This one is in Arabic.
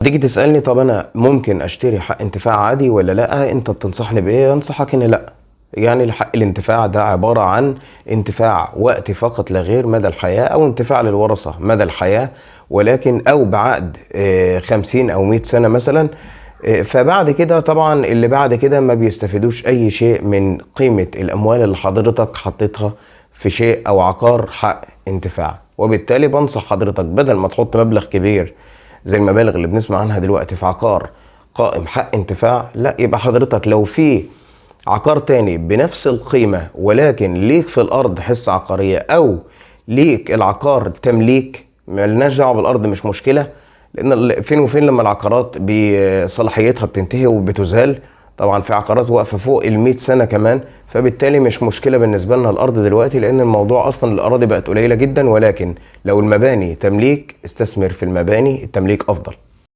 تيجي تسألني طب أنا ممكن أشتري حق انتفاع عادي ولا لأ؟ أنت بتنصحني بإيه؟ أنصحك إن لأ. يعني حق الانتفاع ده عبارة عن انتفاع وقتي فقط لا غير مدى الحياة، أو انتفاع للورثة مدى الحياة، ولكن أو بعقد 50 أو 100 سنة مثلا. فبعد كده طبعا اللي بعد كده ما بيستفيدوش أي شيء من قيمة الأموال اللي حضرتك حطيتها في شيء أو عقار حق انتفاع. وبالتالي بنصح حضرتك بدل ما تحط مبلغ كبير زي المبالغ اللي بنسمع عنها دلوقتي في عقار قائم حق انتفاع، لا، يبقى حضرتك لو في عقار تاني بنفس القيمة ولكن ليك في الأرض حصة عقارية، أو ليك العقار تمليك، ملناش دعوة بالأرض، مش مشكلة، لأن فين وفين لما العقارات بصلاحيتها بتنتهي وبتزال. طبعا في عقارات واقفة فوق ال100 سنة كمان، فبالتالي مش مشكلة بالنسبة لنا الأرض دلوقتي، لأن الموضوع أصلا الأراضي بقت قليلة جدا. ولكن لو المباني تمليك، استثمر في المباني، التمليك أفضل.